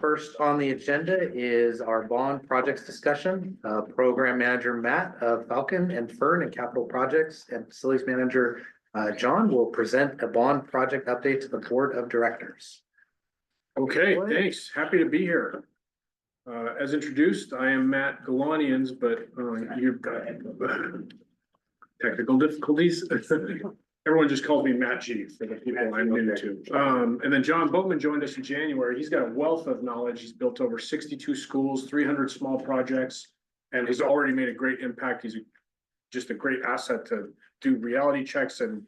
First on the agenda is our bond projects discussion. Program Manager Matt of Falcon and Fern and Capital Projects and Facilities Manager John will present a bond project update to the Board of Directors. Okay, thanks. Happy to be here. As introduced, I am Matt Galanians, but you've got technical difficulties. Everyone just calls me Matt G for the people I'm new to. And then John Boatman joined us in January. He's got a wealth of knowledge. He's built over 62 schools, 300 small projects, and has already made a great impact. He's just a great asset to do reality checks, and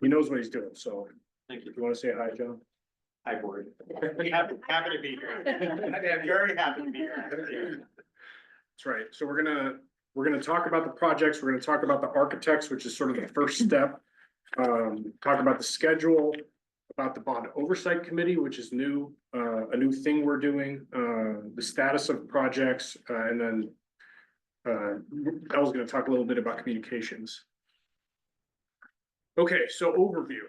he knows what he's doing. So Thank you. you want to say hi, John? Hi, board. Happy to be here. I'm very happy to be here. That's right. So we're gonna talk about the projects. We're gonna talk about the architects, which is sort of the first step. Talk about the schedule, about the bond oversight committee, which is new, a new thing we're doing, the status of projects, and then I was gonna talk a little bit about communications. Okay, so overview.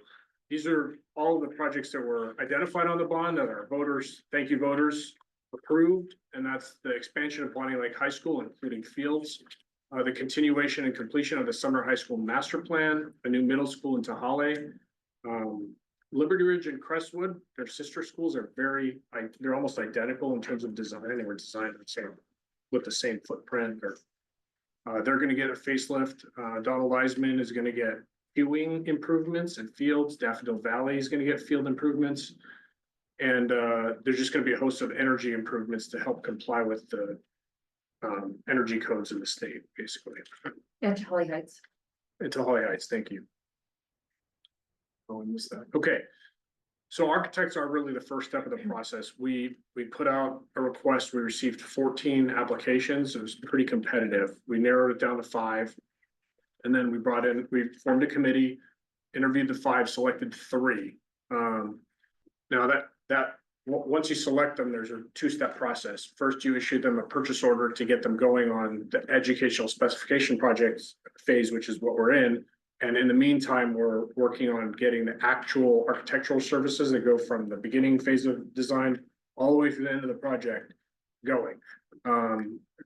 These are all of the projects that were identified on the bond that our voters, thank you voters, approved. And that's the expansion of Bonnie Lake High School, including fields, the continuation and completion of the Sumner High School master plan, a new middle school in Tahale. Liberty Ridge and Crestwood, their sister schools are they're almost identical in terms of design. They were designed with the same footprint. They're gonna get a facelift. Donald Eisman is gonna get viewing improvements and fields. Daffodil Valley is going to get field improvements. And there's just going to be a host of energy improvements to help comply with the energy codes in the state, basically. And Holly Heights. And to Holly Heights, thank you. Oh, I missed that. Okay. So architects are really the first step of the process. We put out a request. We received 14 applications. It was pretty competitive. We narrowed it down to 5. And then we formed a committee, interviewed the 5, selected 3. Now that once you select them, there's a 2-step process. First, you issue them a purchase order to get them going on the educational specification projects phase, which is what we're in. And in the meantime, we're working on getting the actual architectural services that go from the beginning phase of design all the way through the end of the project going.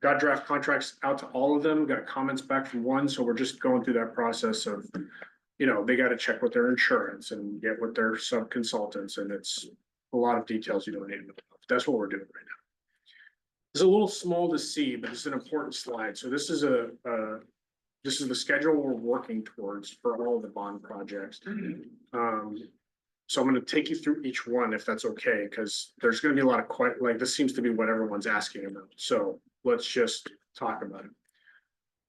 Got draft contracts out to all of them, got comments back from one. So we're just going through that process of, they got to check with their insurance and get with their sub consultants. And it's a lot of details you don't need to know. That's what we're doing right now. It's a little small to see, but it's an important slide. So this is the schedule we're working towards for all of the bond projects. So I'm going to take you through each one if that's okay, because there's going to be a lot of this seems to be what everyone's asking about. So let's just talk about it.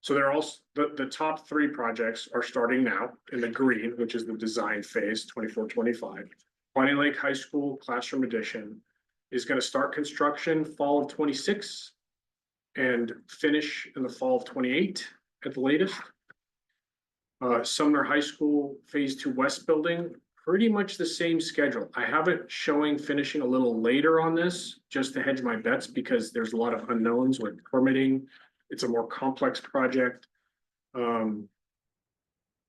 So they're all the top 3 projects are starting now in the green, which is the design phase 24-25. Bonnie Lake High School Classroom Edition is going to start construction fall of 26 and finish in the fall of 28 at the latest. Sumner High School Phase 2 West Building, pretty much the same schedule. I have it showing finishing a little later on this, just to hedge my bets, because there's a lot of unknowns with permitting. It's a more complex project.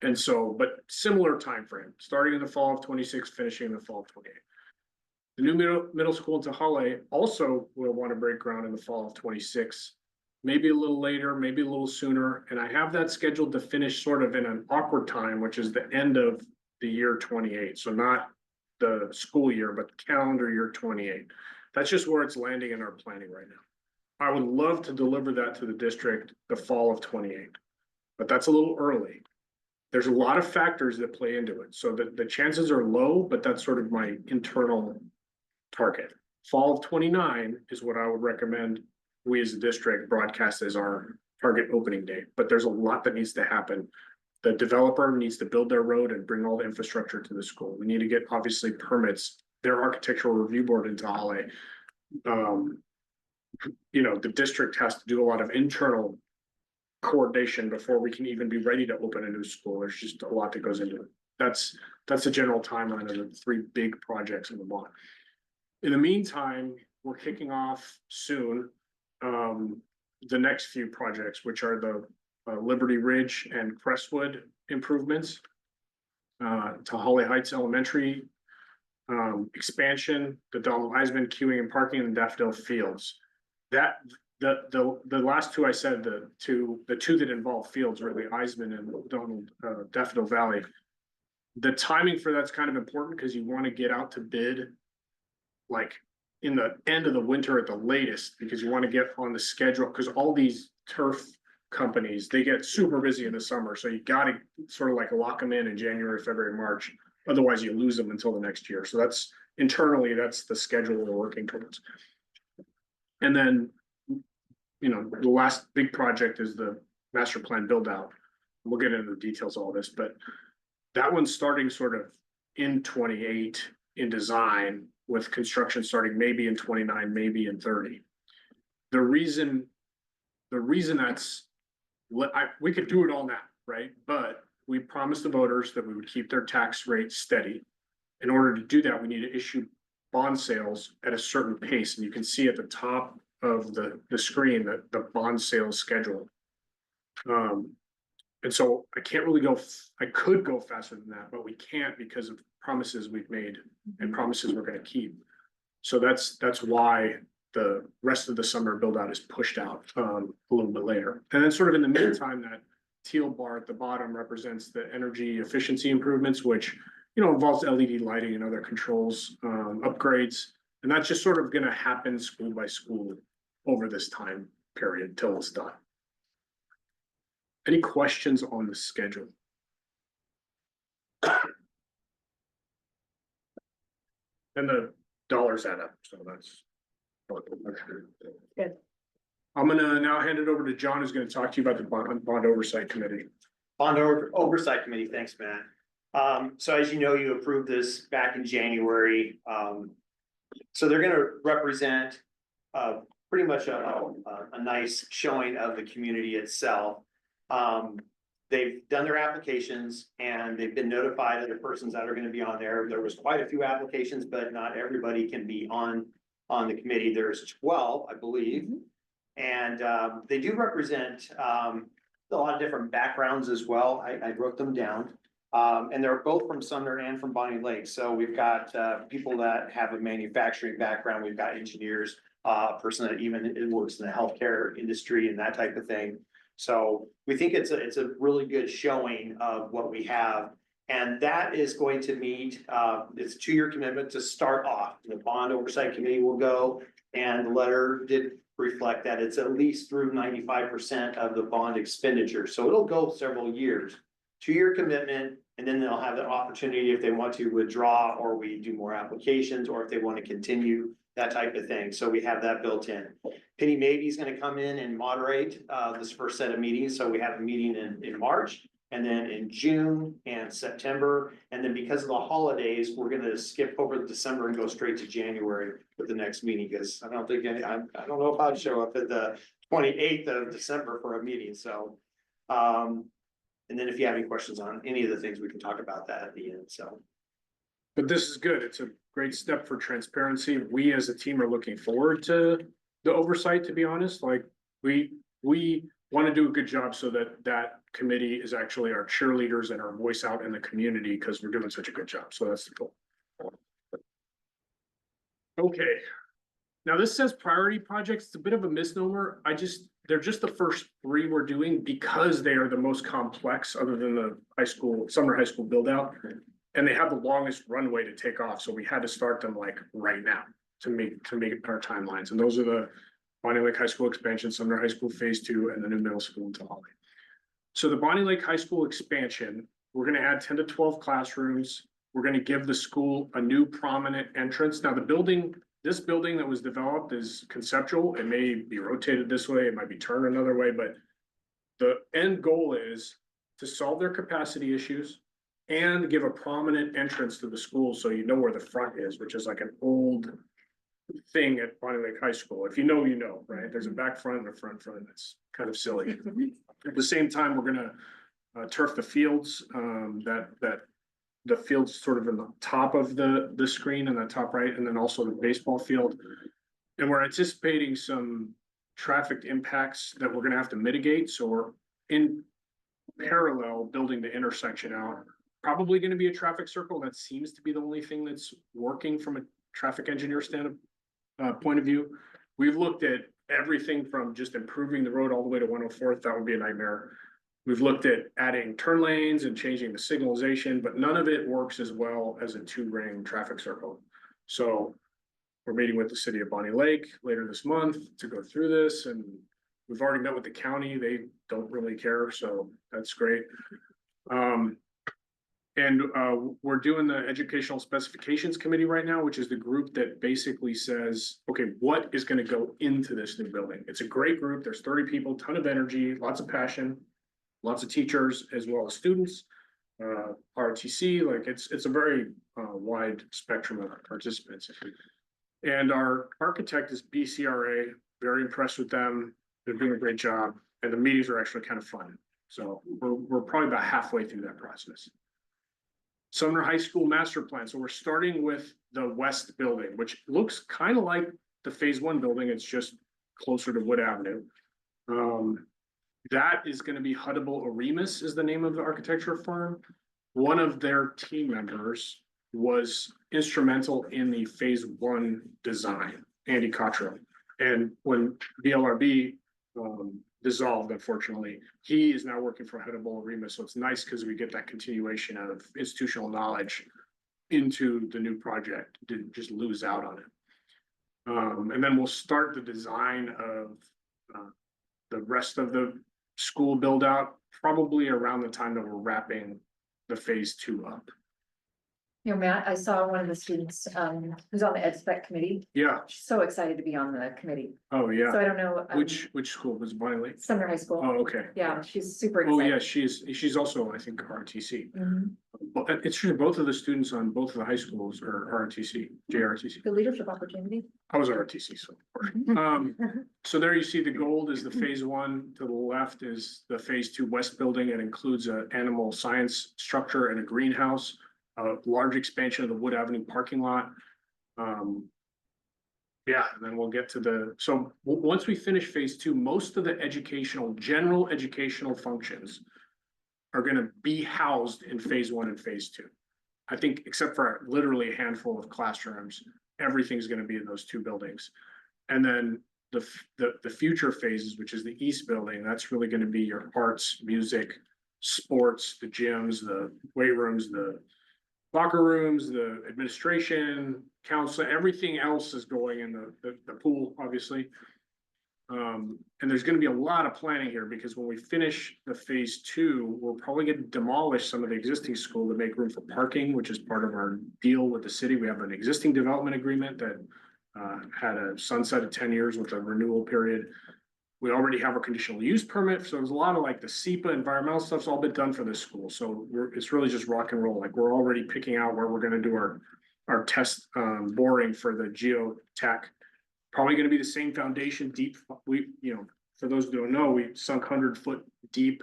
And so, but similar time frame, starting in the fall of 26, finishing in the fall of 28. The new middle school in Tahale also will want to break ground in the fall of 26, maybe a little later, maybe a little sooner. And I have that scheduled to finish sort of in an awkward time, which is the end of the year 28. So not the school year, but calendar year 28. That's just where it's landing in our planning right now. I would love to deliver that to the district the fall of 28, but that's a little early. There's a lot of factors that play into it. So the chances are low, but that's sort of my internal target. Fall of 29 is what I would recommend we as a district broadcast as our target opening date. But there's a lot that needs to happen. The developer needs to build their road and bring all the infrastructure to the school. We need to get obviously permits, their architectural review board in Tahale. The district has to do a lot of internal coordination before we can even be ready to open a new school. There's just a lot that goes into it. That's the general timeline of the 3 big projects in the bond. In the meantime, we're kicking off soon the next few projects, which are the Liberty Ridge and Crestwood improvements to Holly Heights Elementary. expansion, the Donald Eisman queuing and parking and Daffodil Fields. That, the last two I said, the two that involve fields, really, Eisman and Donald, Daffodil Valley. The timing for that's kind of important because you want to get out to bid like in the end of the winter at the latest, because you want to get on the schedule, because all these turf companies, they get super busy in the summer. So you got to sort of like lock them in January, February, March. Otherwise you lose them until the next year. So that's internally, that's the schedule we're working towards. And then, you know, the last big project is the master plan build out. We'll get into the details of all this, but that one's starting sort of in 28 in design, with construction starting maybe in 29, maybe in 30. The reason that's, we could do it all now, right? But we promised the voters that we would keep their tax rate steady. In order to do that, we need to issue bond sales at a certain pace. And you can see at the top of the screen that the bond sales schedule. And so I can't really go, I could go faster than that, but we can't because of promises we've made and promises we're going to keep. So that's why the rest of the summer build out is pushed out a little bit later. And then sort of in the meantime, that teal bar at the bottom represents the energy efficiency improvements, which, you know, involves LED lighting and other controls, upgrades. And that's just sort of going to happen school by school over this time period till it's done. Any questions on the schedule? And the dollars add up, so that's. Good. I'm gonna now hand it over to John, who's gonna talk to you about the bond oversight committee. Bond Oversight Committee, thanks, Matt. So as you know, you approved this back in January. So they're gonna represent pretty much a nice showing of the community itself. They've done their applications and they've been notified of the persons that are going to be on there. There was quite a few applications, but not everybody can be on the committee. There's 12, I believe. And they do represent a lot of different backgrounds as well. I wrote them down. And they're both from Sumner and from Bonney Lake. So we've got people that have a manufacturing background. We've got engineers, a person that even works in the healthcare industry and that type of thing. So we think it's a really good showing of what we have. And that is going to meet, it's a 2-year commitment to start off. The Bond Oversight Committee will go, and the letter did reflect that it's at least through 95% of the bond expenditure. So it'll go several years. 2-year commitment, and then they'll have the opportunity if they want to withdraw, or we do more applications, or if they want to continue, that type of thing. So we have that built in. Penny Mabey is going to come in and moderate this first set of meetings. So we have a meeting in March, and then in June and September. And then because of the holidays, we're going to skip over December and go straight to January with the next meeting, because I don't know if I'd show up at the 28th of December for a meeting. So, and then if you have any questions on any of the things, we can talk about that at the end. So. But this is good. It's a great step for transparency. We as a team are looking forward to the oversight, to be honest. Like we want to do a good job so that committee is actually our cheerleaders and our voice out in the community, because we're doing such a good job. So that's the goal. Okay. Now this says priority projects. It's a bit of a misnomer. They're just the first 3 we're doing because they are the most complex, other than the summer high school build out. And they have the longest runway to take off. So we had to start them like right now to make our timelines. And those are the Bonney Lake High School expansion, Sumner High School phase 2, and the new middle school in Tahali. So the Bonney Lake High School expansion, we're going to add 10 to 12 classrooms. We're going to give the school a new prominent entrance. Now this building that was developed is conceptual. It may be rotated this way. It might be turned another way, but the end goal is to solve their capacity issues and give a prominent entrance to the school, so you know where the front is, which is like an old thing at Bonney Lake High School. If you know, you know, right? There's a back front and a front. That's kind of silly. At the same time, we're gonna turf the fields. That the field's sort of in the top of the screen in the top right, and then also the baseball field. And we're anticipating some traffic impacts that we're gonna have to mitigate. So we're in parallel building the intersection out probably gonna be a traffic circle. That seems to be the only thing that's working from a traffic engineer point of view. We've looked at everything from just improving the road all the way to 104th. That would be a nightmare. We've looked at adding turn lanes and changing the signalization, but none of it works as well as a 2-ring traffic circle. So we're meeting with the city of Bonnie Lake later this month to go through this, and we've already met with the county. They don't really care, so that's great. We're doing the educational specifications committee right now, which is the group that basically says, okay, what is going to go into this new building? It's a great group. There's 30 people, ton of energy, lots of passion, lots of teachers as well as students. ROTC, like it's a very wide spectrum of participants. And our architect is BCRA, very impressed with them. They're doing a great job, and the meetings are actually kind of fun. So we're probably about halfway through that process. Sumner High School master plan. So we're starting with the west building, which looks kind of like the phase 1 building. It's just closer to Wood Avenue. That is going to be Huddable Aremus is the name of the architecture firm. One of their team members was instrumental in the phase 1 design, Andy Cottrell. And when BLRB dissolved, unfortunately, he is now working for Huddable Aremus. So it's nice because we get that continuation of institutional knowledge into the new project, didn't just lose out on it. And then we'll start the design of the rest of the school build out, probably around the time that we're wrapping the phase 2 up. You know, Matt, I saw one of the students, who's on the ed spec committee. Yeah. She's so excited to be on the committee. Oh, So yeah. I don't know. Which school was Bonnie Lake? Sumner High School. Oh, okay. Yeah, she's super Oh, excited. yeah, she's also, I think, RTC. Mhm. But it's true, both of the students on both of the high schools are RTC, JRTC. Good leadership opportunity. I was RTC, so. So there you see the gold is the phase 1. To the left is the phase 2 west building. It includes an animal science structure and a greenhouse, a large expansion of the Wood Avenue parking lot. Yeah, and then we'll get to once we finish phase 2, most of the general educational functions are going to be housed in phase 1 and phase 2. I think, except for literally a handful of classrooms, everything's going to be in those 2 buildings. And then the future phases, which is the east building, that's really going to be your arts, music, sports, the gyms, the weight rooms, the locker rooms, the administration, council, everything else is going in the pool, obviously. And there's going to be a lot of planning here, because when we finish the phase 2, we're probably going to demolish some of the existing school to make room for parking, which is part of our deal with the city. We have an existing development agreement that had a sunset of 10 years with a renewal period. We already have a conditional use permit. So there's a lot of like the SEPA environmental stuff's all been done for this school. So it's really just rock and roll. Like we're already picking out where we're going to do our test boring for the geotech. Probably going to be the same foundation deep. For those who don't know, we sunk 100-foot deep,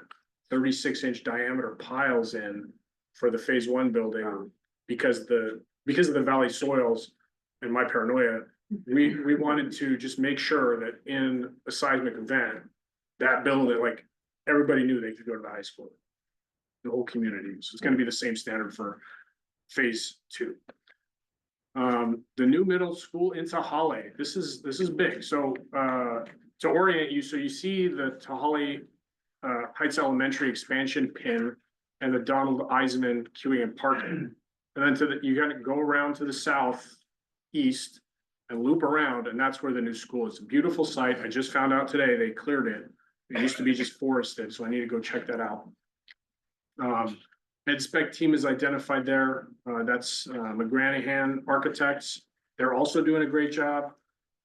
36-inch diameter piles in for the phase 1 building because of the valley soils and my paranoia. We wanted to just make sure that in a seismic event, that building, like everybody knew they could go to the high school, the whole community. So it's going to be the same standard for phase 2. The new middle school in Tahale. This is big. So to orient you, so you see the Tahale Heights Elementary expansion pin and the Donald Eisenman queuing and parking, and then you got to go around to the southeast and loop around, and that's where the new school is. A beautiful site. I just found out today they cleared it. It used to be just forested, so I need to go check that out. Ed spec team is identified there. That's McGranahan Architects. They're also doing a great job.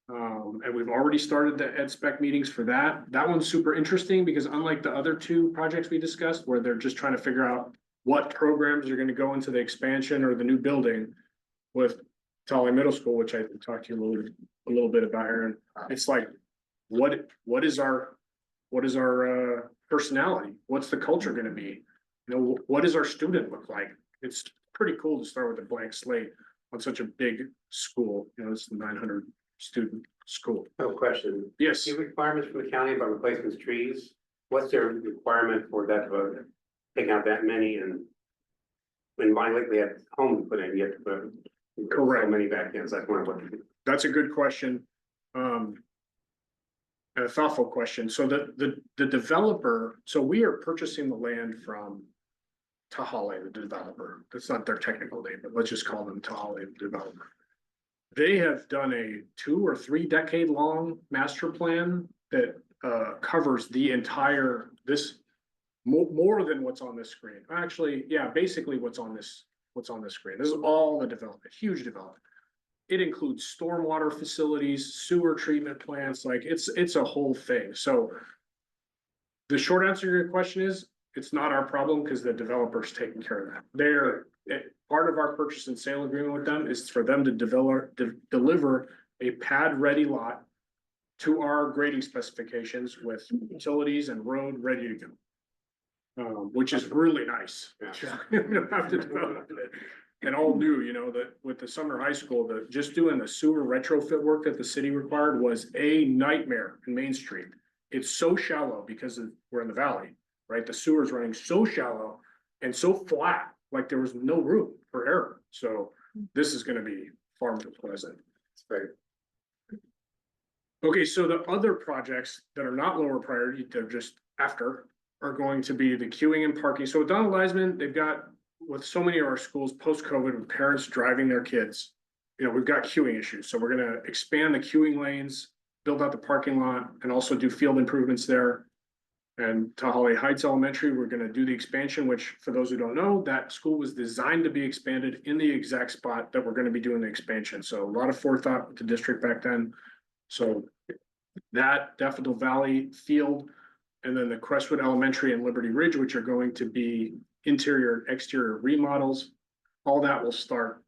And we've already started the ed spec meetings for that. That one's super interesting because unlike the other 2 projects we discussed, where they're just trying to figure out what programs are going to go into the expansion or the new building, with Tahale Middle School, which I talked to you a little bit about, Aaron. It's like, what is our personality? What's the culture going to be? What does our student look like? It's pretty cool to start with a blank slate on such a big school. It's the 900 student school. No question. Yes. The requirements from the county about replacement trees, what's their requirement for that, taking out that many and? in Bonnie Lake, they had home to put in, you have to put. Correct. So many back ends, that's one of what. That's a good question. And a thoughtful question. So the developer, so we are purchasing the land from Tahale, the developer. That's not their technical name, but let's just call them Tahale, the developer. They have done a 2 or 3 decade long master plan that covers the entire, more than what's on this screen. Actually, yeah, basically what's on this screen. This is all the development, huge development. It includes stormwater facilities, sewer treatment plants, like it's a whole thing. So the short answer to your question is, it's not our problem because the developer's taking care of that. Part of our purchase and sale agreement with them is for them to deliver a pad-ready lot to our grading specifications with utilities and road ready to go. Which is really nice. Yeah. We don't have to develop it. And all new, you know, that with the Sumner High School, just doing the sewer retrofit work that the city required was a nightmare in Main Street. It's so shallow because we're in the valley, right? The sewer is running so shallow and so flat, like there was no room for error. So this is gonna be far more pleasant. It's great. Okay, so the other projects that are not lower priority, they're just after, are going to be the queuing and parking. So with Donald Eisman, they've got, with so many of our schools post-COVID, with parents driving their kids, you know, we've got queuing issues. So we're gonna expand the queuing lanes, build out the parking lot, and also do field improvements there. And Tahale Heights Elementary, we're gonna do the expansion, which for those who don't know, that school was designed to be expanded in the exact spot that we're gonna be doing the expansion. So a lot of forethought with the district back then. So that Daffodil Valley field, and then the Crestwood Elementary and Liberty Ridge, which are going to be interior and exterior remodels, all that will start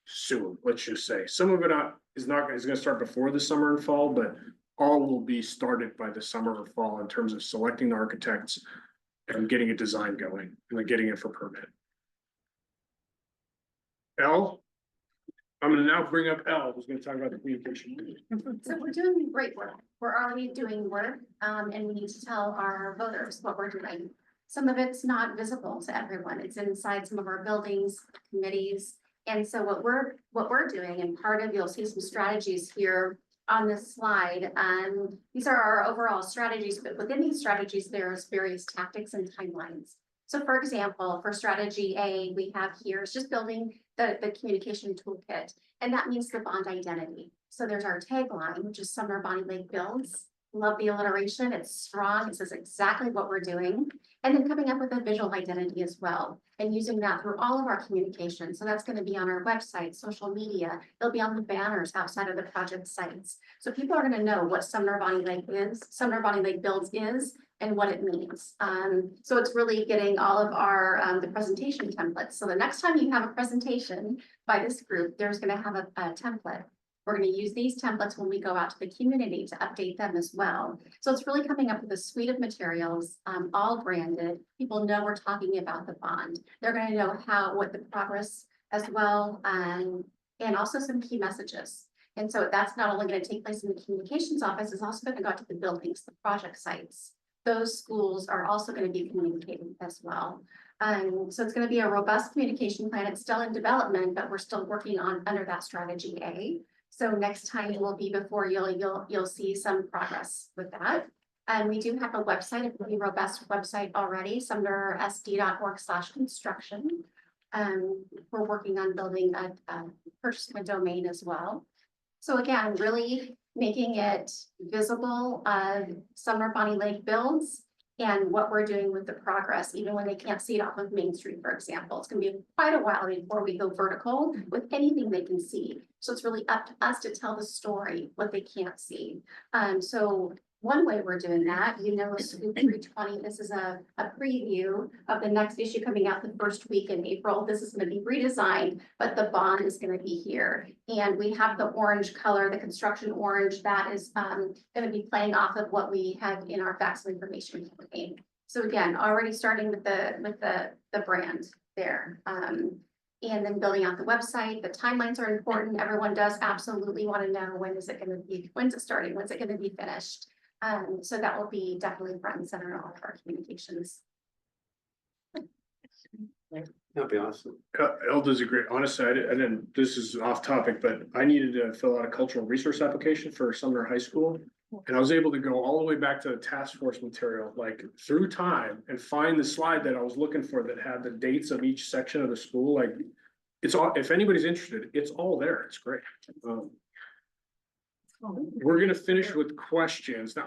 soon, let's just say. Some of it is gonna start before the summer and fall, but all will be started by the summer or fall in terms of selecting the architects and getting a design going and then getting it for permit. Elle, I'm gonna now bring up Elle, who's gonna talk about the communication. So we're doing great work. We're already doing work, and we need to tell our voters what we're doing. Some of it's not visible to everyone. It's inside some of our buildings, committees. And so what we're doing, and part of, you'll see some strategies here on this slide. These are our overall strategies, but within these strategies, there's various tactics and timelines. So for example, for strategy A, we have here is just building the communication toolkit, and that means the bond identity. So there's our tagline, which is Sumner-Bonney Lake Builds. Love the alliteration, it's strong, it says exactly what we're doing. And then coming up with a visual identity as well, and using that through all of our communication. So that's going to be on our website, social media, it'll be on the banners outside of the project sites. So people are going to know what Sumner-Bonney Lake is, Sumner-Bonney Lake Builds is, and what it means. So it's really getting all of our the presentation templates. So the next time you have a presentation by this group, there's going to have a template. We're going to use these templates when we go out to the community to update them as well. So it's really coming up with a suite of materials, all branded. People know we're talking about the bond. They're going to know what the progress as well, and also some key messages. And so that's not only going to take place in the communications office, it's also going to go out to the buildings, the project sites. Those schools are also going to be communicating as well. So it's going to be a robust communication plan. It's still in development, but we're still working on under that strategy A. So next time it will be before you'll see some progress with that. And we do have a website, a pretty robust website already, sumnersd.org/construction. We're working on building purchasing a domain as well. So again, really making it visible, Sumner-Bonney Lake Builds and what we're doing with the progress, even when they can't see it off of Main Street, for example. It's gonna be quite a while before we go vertical with anything they can see. So it's really up to us to tell the story, what they can't see. So one way we're doing that, you know, Scoop 320, this is a preview of the next issue coming out the first week in April. This is going to be redesigned, but the bond is going to be here. And we have the orange color, the construction orange, that is going to be playing off of what we have in our facts and information campaign. So again, already starting with the brand there. And then building out the website, the timelines are important. Everyone does absolutely want to know when is it going to be, when's it starting, when's it going to be finished. So that will be definitely front and center in all of our communications. That'd be awesome. Elda's a great, honestly, I didn't, this is off topic, but I needed to fill out a cultural resource application for Sumner High School. And I was able to go all the way back to the task force material, like through time, and find the slide that I was looking for that had the dates of each section of the school, like. It's all, if anybody's interested, it's all there, it's great. We're gonna finish with questions. Now,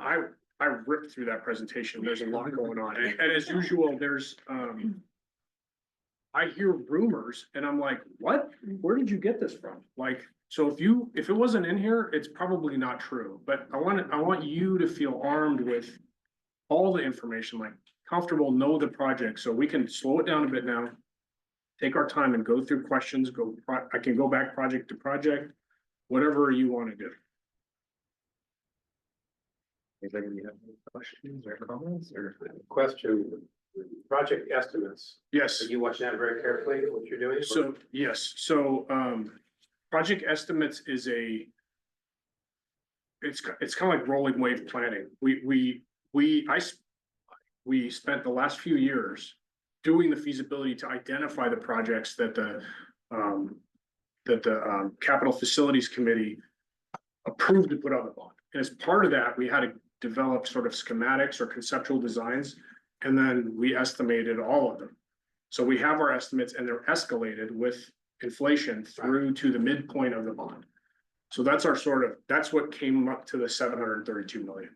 I ripped through that presentation, there's a lot going on, and as usual, there's, I hear rumors and I'm like, what? Where did you get this from? Like, so if it wasn't in here, it's probably not true, but I want you to feel armed with all the information, like comfortable, know the project, so we can slow it down a bit now. Take our time and go through questions, I can go back project to project, whatever you want to do. Anybody have any questions or comments or? Question, project estimates. Yes. Are you watching that very carefully, what you're doing? So, yes, project estimates is it's kind of like rolling wave planning. We spent the last few years doing the feasibility to identify the projects that the Capital Facilities Committee approved to put on the bond. And as part of that, we had to develop sort of schematics or conceptual designs, and then we estimated all of them. So we have our estimates and they're escalated with inflation through to the midpoint of the bond. So that's that's what came up to the 732 million.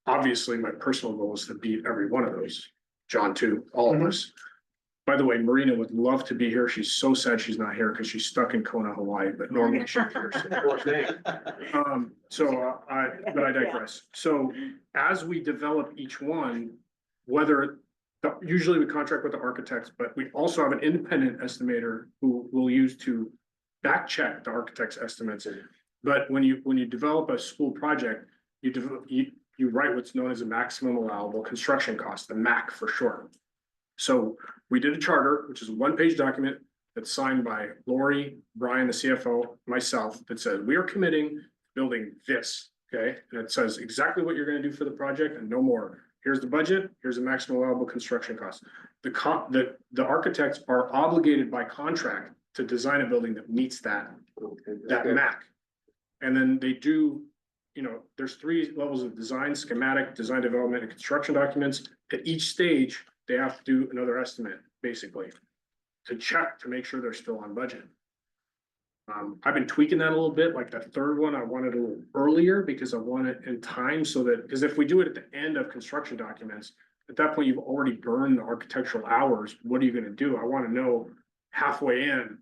Obviously, my personal goal is to beat every one of those. John too, all of us. By the way, Marina would love to be here. She's so sad she's not here because she's stuck in Kona, Hawaii, but normally she's here. But I digress. So as we develop each one, usually we contract with the architects, but we also have an independent estimator who we'll use to back check the architect's estimates. But when you develop a school project, you write what's known as a maximum allowable construction cost, the MAC for short. So we did a charter, which is a one-page document that's signed by Lori, Brian, the CFO, myself, that says we are committing to building this, okay? And it says exactly what you're gonna do for the project and no more. Here's the budget, here's the maximum allowable construction cost. The architects are obligated by contract to design a building that meets that MAC. And then they do, there's 3 levels of design: schematic, design development, and construction documents. At each stage, they have to do another estimate, basically, to check to make sure they're still on budget. I've been tweaking that a little bit, like that third one, I wanted a little earlier because I want it in time because if we do it at the end of construction documents, at that point, you've already burned the architectural hours. What are you gonna do? I wanna know halfway in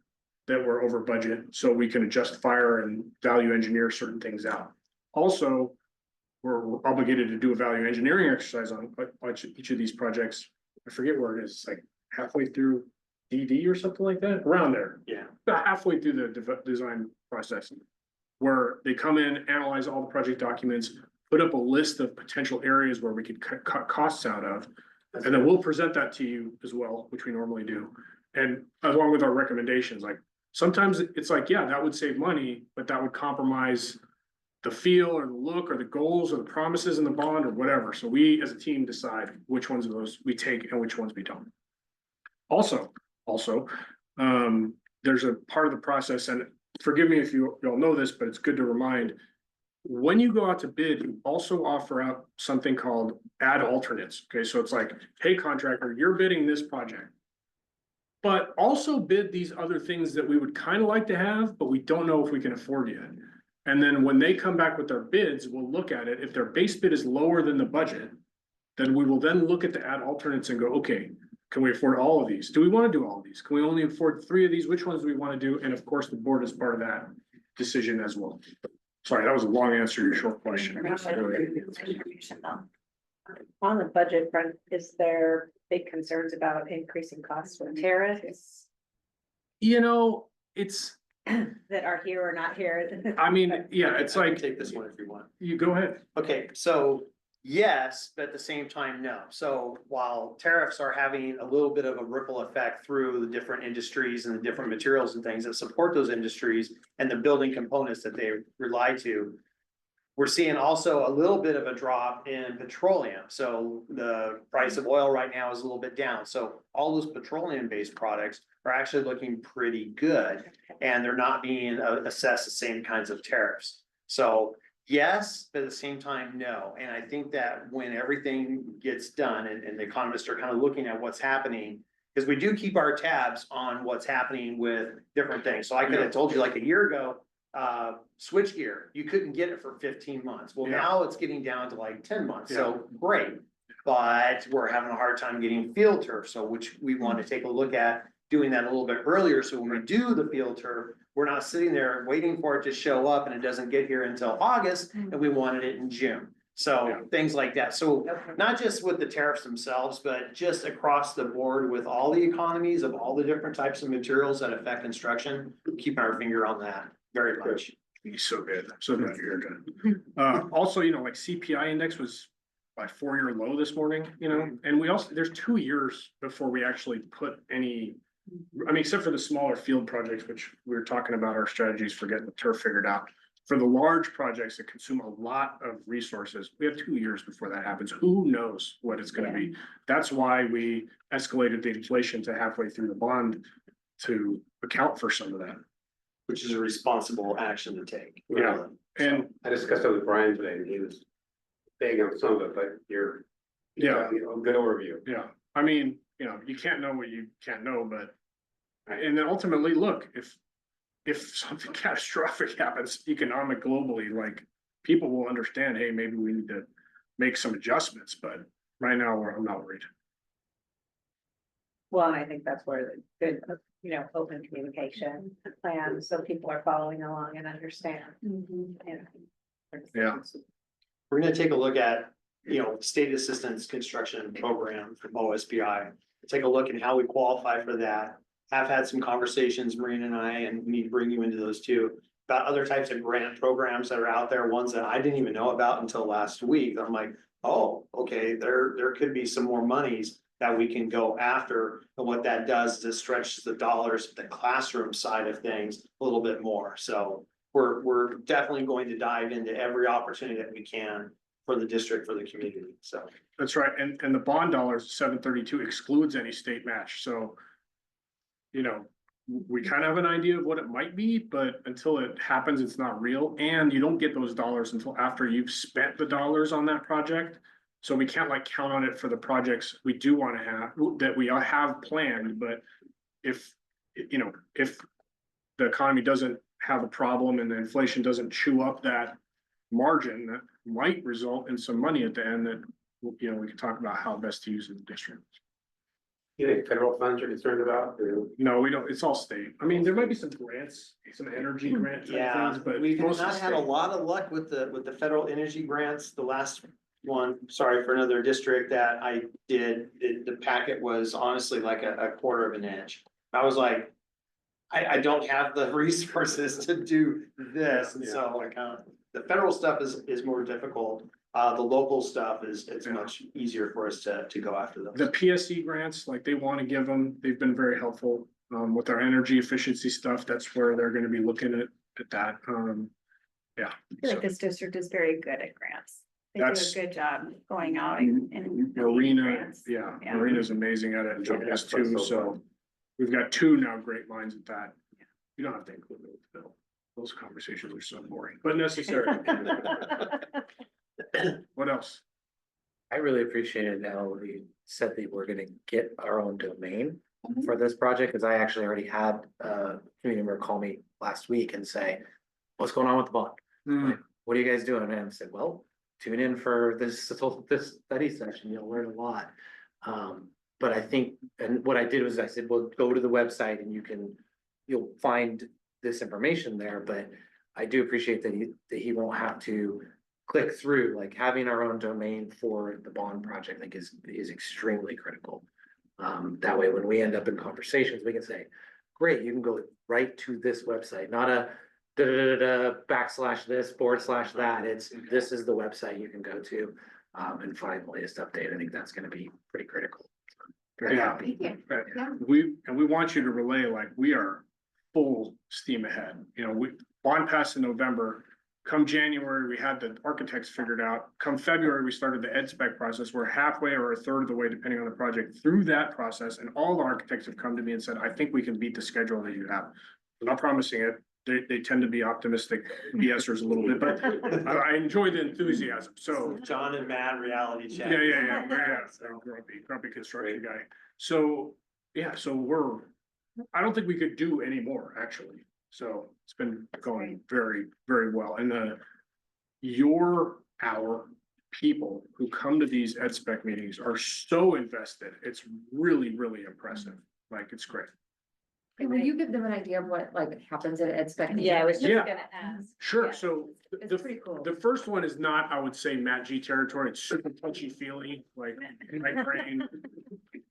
that we're over budget so we can adjust fire and value engineer certain things out. Also, we're obligated to do a value engineering exercise on each of these projects. I forget where it is, it's like halfway through DD or something like that, around there. Yeah. About halfway through the design process, where they come in, analyze all the project documents, put up a list of potential areas where we could cut costs out of. And then we'll present that to you as well, which we normally do. And along with our recommendations, like sometimes it's like, yeah, that would save money, but that would compromise the feel or the look or the goals or the promises in the bond or whatever. So we as a team decide which ones of those we take and which ones we don't. Also, there's a part of the process, and forgive me if you all know this, but it's good to remind. When you go out to bid, you also offer out something called add alternates. Okay, so it's like, hey, contractor, you're bidding this project, but also bid these other things that we would kind of like to have, but we don't know if we can afford yet. And then when they come back with their bids, we'll look at it. If their base bid is lower than the budget, then we will then look at the add alternates and go, okay, can we afford all of these? Do we want to do all of these? Can we only afford 3 of these? Which ones do we want to do? And of course, the board is part of that decision as well. Sorry, that was a long answer to your short question. On the budget front, is there big concerns about increasing costs for tariffs It's, that are here or not here? I mean, yeah, it's I can like, take this one if you want. you go ahead. Okay, so yes, but at the same time, no. So while tariffs are having a little bit of a ripple effect through the different industries and the different materials and things that support those industries and the building components that they rely to, We're seeing also a little bit of a drop in petroleum, so the price of oil right now is a little bit down, so all those petroleum-based products are actually looking pretty good. And they're not being assessed the same kinds of tariffs. So yes, but at the same time, no. And I think that when everything gets done and the economists are kind of looking at what's happening, because we do keep our tabs on what's happening with different things. So I could have told you like a year ago, switchgear, you couldn't get it for 15 months. Well, Yeah. now it's getting down to like 10 months, so great. But we're having a hard time getting field turf, so which we want to take a look at doing that a little bit earlier, so when we do the field turf, we're not sitting there waiting for it to show up and it doesn't get here until August, and we wanted it in June. So Yeah. things like that, so Okay. not just with the tariffs themselves, but just across the board with all the economies of all the different types of materials that affect construction, keeping our finger on that very much. He's so good. So glad you're good. Also, you know, like CPI index was by 4-year low this morning, you know, and we also, there's 2 years before we actually put any. I mean, except for the smaller field projects, which we were talking about our strategies for getting the turf figured out. For the large projects that consume a lot of resources, we have 2 years before that happens. Who knows what it's gonna be? That's why we escalated the inflation to halfway through the bond to account for some of that. Which is a responsible action to take. Yeah. And I discussed it with Brian today, and he was big on some of it, but you're. Yeah. You know, good overview. yeah, I mean, you know, you can't know what you can't know, but. And then ultimately, look, if something catastrophic happens economic globally, like people will understand, hey, maybe we need to make some adjustments, but right now I'm not worried. Well, and I think that's where the good, open communication plan, so people are following along and understand. Mhm. Yeah. We're gonna take a look at, state assistance construction program from OSBI. Take a look at how we qualify for that. Have had some conversations, Marina and I, and we need to bring you into those too. About other types of grant programs that are out there, ones that I didn't even know about until last week. I'm like, oh, okay, there could be some more monies that we can go after. And what that does is it stretches the dollars, the classroom side of things a little bit more. So we're definitely going to dive into every opportunity that we can for the district, for the community, so. That's right, and the bond dollars, 732 excludes any state match, so. You know, we kind of have an idea of what it might be, but until it happens, it's not real, and you don't get those dollars until after you've spent the dollars on that project. So we can't like count on it for the projects we do want to have, that we have planned, but if the economy doesn't have a problem and the inflation doesn't chew up that margin, that might result in some money at the end that, we can talk about how best to use in the district. You think federal funds are concerned about? No, we don't, it's all state. I mean, there might be some grants, some energy grant type Yeah, things, but we've most not of the had a state. lot of luck with the federal energy grants. The last one, sorry, for another district that I did, the packet was honestly like a quarter of an inch. I was like, I don't have the resources to do this, and so like, the federal stuff is more difficult. The local stuff is, it's much easier for us to go after those. The PSE grants, like they want to give them, they've been very helpful, with our energy efficiency stuff. That's where they're gonna be looking at that, yeah. I feel like this district is very good at grants. They do That's- a good job going out and. Marina, grants. yeah, Yeah. Marina's amazing at it, and Joe is too, so we've got 2 now great minds at that. You don't have to include it, Bill. Those conversations are so boring, but necessary. What else? I really appreciated how we said that we're gonna get our own domain for this project, because I actually already had a community member call me last week and say, what's going on with the bond? Hmm, What are you guys doing? And I said, well, tune in for this study session, you'll learn a lot. But I think, and what I did was I said, well, go to the website and you'll find this information there, but I do appreciate that he won't have to click through, like having our own domain for the bond project, I think is extremely critical. That way, when we end up in conversations, we can say, great, you can go right to this website, not a / this / that. This is the website you can go to and find the latest update. I think that's gonna be pretty critical. Very Yeah. happy. right. Yeah. We want you to relay, like, we are full steam ahead, we bond passed in November. come January, we had the architects figured out. Come February, we started the ed spec process. We're halfway or a third of the way, depending on the project, through that process. And all the architects have come to me and said, I think we can beat the schedule that you have. I'm not promising it. They tend to be optimistic BSers a little bit, but I enjoy the enthusiasm. So John and Matt, reality check. yeah. Grumpy construction guy. So, yeah, so I don't think we could do any more, actually. So it's been going very, very well. And our people who come to these ed spec meetings are so invested. It's really, really impressive. Like, it's great. And will you give them an idea of what like happens at ed spec? Yeah, I was just Yeah. gonna ask. Sure, Yeah. so It's pretty cool. the first one is not, I would say, Matt G territory. It's super touchy feely, like right brain.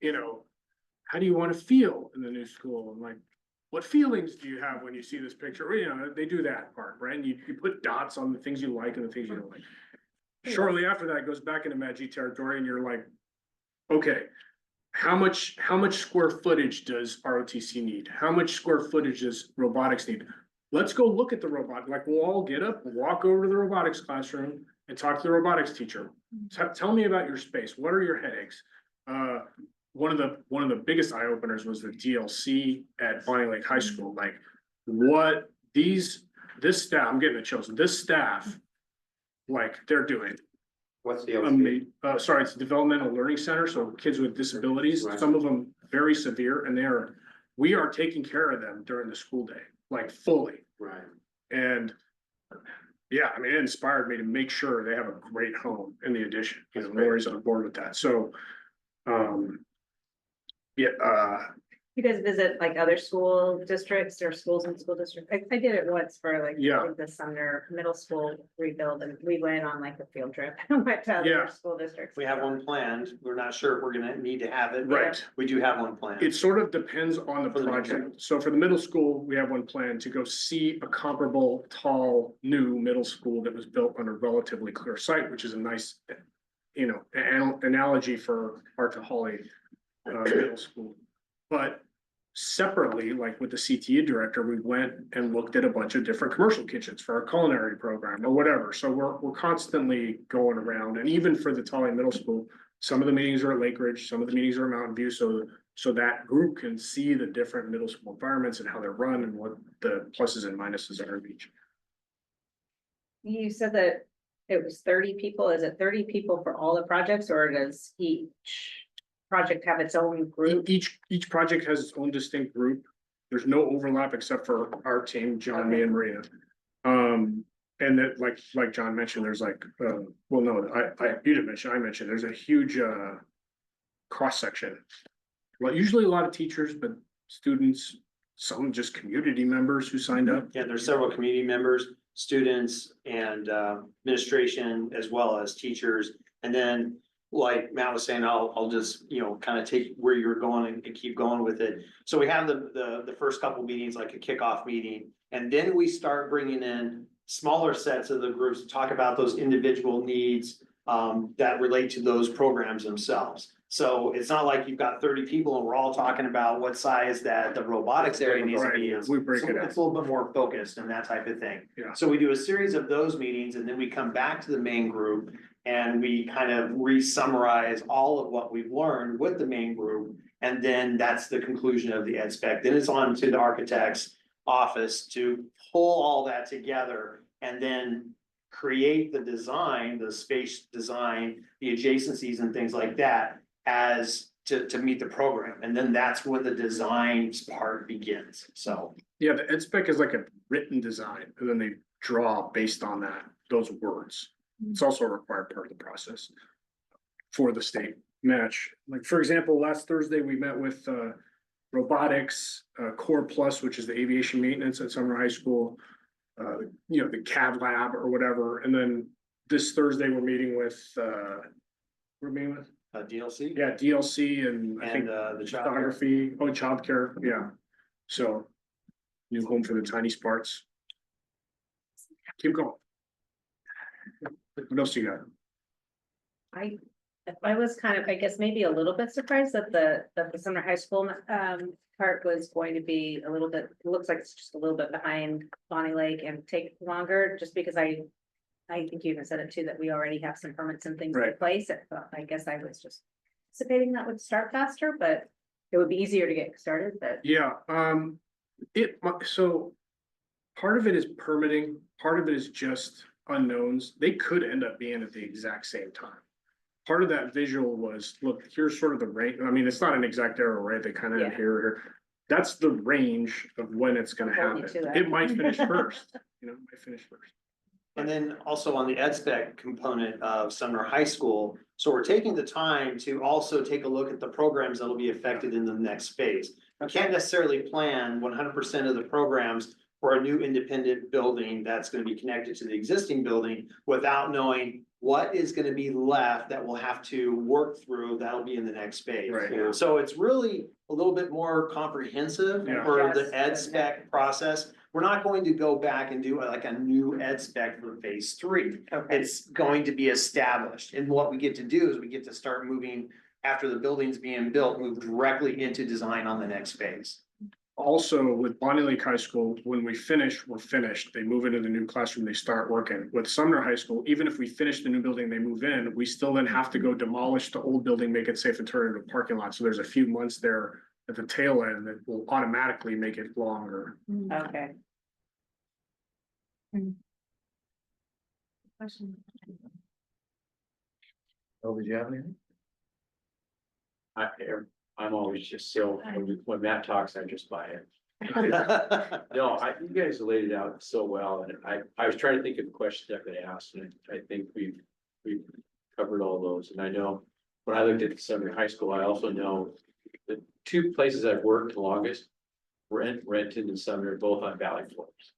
You know, how do you want to feel in the new school? And like, what feelings do you have when you see this picture? Well, you know, they do that part, right? And you put dots on the things you like and the things you don't like. Shortly after that, it goes back into Matt G territory and you're like, okay, how much square footage does ROTC need? How much square footage does robotics need? Let's go look at the robot. Like, we'll all get up, walk over to the robotics classroom and talk to the robotics teacher. Tell me about your space. What are your headaches? One of the biggest eye openers was the DLC at Bonnie Lake High School. Like, this staff, I'm getting the chills. This staff, like, they're doing What's the LC? sorry, it's a developmental learning center, so kids with disabilities, Right. some of them very severe, and we are taking care of them during the school day, like fully. Right. And yeah, I mean, it inspired me to make sure they have a great home in the addition, you know, Lori's on board with that, so. You guys visit like other school districts or schools and school districts? I did it once for like Yeah. I think the Sumner Middle School rebuild and we went on like a field trip. Went to Yeah. other school districts. We have one planned. We're not sure if we're gonna need to have it. but Right. We do have one planned. It sort of depends on the For the middle project. So for the middle school, we have one plan to go see a comparable tall, new middle school that was built on a relatively clear site, which is a nice, you know, analogy for Hartaholi middle school. But separately, like with the CTE director, we went and looked at a bunch of different commercial kitchens for our culinary program or whatever. So we're constantly going around, and even for the Tully Middle School, some of the meetings are at Lake Ridge, some of the meetings are at Mountain View, so that group can see the different middle school environments and how they're run and what the pluses and minuses are of each. You said that it was 30 people. Is it 30 people for all the projects or does each project have its own group? Each project has its own distinct group. There's no overlap except for our team, John, me and Maria. And that, like John mentioned, there's like, well, no, you didn't mention, I mentioned, there's a huge, cross-section. Well, usually a lot of teachers, but students, some just community members who signed up. Yeah, there's several community members, students and administration as well as teachers. And then, like Matt was saying, I'll just, you know, kind of take where you're going and keep going with it. So we have the first couple meetings, like a kickoff meeting, and then we start bringing in smaller sets of the groups to talk about those individual needs that relate to those programs themselves. So it's not like you've got 30 people and we're all talking about what size that the robotics area needs to be. Right, we break it up. It's a little bit more focused and that type of thing. Yeah. So we do a series of those meetings and then we come back to the main group and we kind of re-summarize all of what we've learned with the main group. And then that's the conclusion of the ed spec. Then it's on to the architect's office to pull all that together and then create the design, the space design, the adjacencies and things like that as to meet the program. And then that's when the design part begins. So. Yeah, the ed spec is like a written design, and then they draw based on that, those words. It's also a required part of the process for the state match. Like, for example, last Thursday, we met with robotics, Core Plus, which is the aviation maintenance at Sumner High School, you know, the CAD lab or whatever. And then this Thursday, we're meeting with DLC. yeah, DLC and I think the child. photography, childcare, yeah. So new home for the tiny sparks. Keep going. What else you got? I was kind of, I guess, maybe a little bit surprised that the Sumner High School, part was going to be a little bit, it looks like it's just a little bit behind Bonnie Lake and take longer, just because I think you even said it too, that we already have some permits and things in Right. place. I guess I was just anticipating that would start faster, but it would be easier to get started, but. Yeah, so part of it is permitting, part of it is just unknowns. They could end up being at the exact same time. Part of that visual was, look, here's sort of the range. I mean, it's not an exact arrow, right? They kind of Yeah. here. That's the range of when it's gonna Hold you happen. to that. It might finish first, it might finish first. And then also on the ed spec component of Sumner High School, so we're taking the time to also take a look at the programs that'll be affected in the next phase. I can't necessarily plan 100% of the programs for a new independent building that's gonna be connected to the existing building without knowing what is gonna be left that we'll have to work through, that'll be in the next phase. Right. So it's really a little bit more comprehensive Yeah. for the Yes. ed spec process. We're not going to go back and do like a new ed spec for phase 3. Okay. It's going to be established, and what we get to do is we get to start moving, after the building's being built, move directly into design on the next phase. Also, with Bonnie Lake High School, when we finish, we're finished. They move into the new classroom, they start working. With Sumner High School, even if we finish the new building, they move in, we still then have to go demolish the old building, make it safe and turn it into a parking lot. So there's a few months there at the tail end that will automatically make it longer. Okay. Question. Oh, did you have anything? I'm always just so, when Matt talks, I just buy it. No, you guys laid it out so well, and I was trying to think of the questions I could ask, and I think we've covered all those, and I know. When I looked at Sumner High School, I also know the two places I've worked the longest, Renton and Sumner, both on valley floors.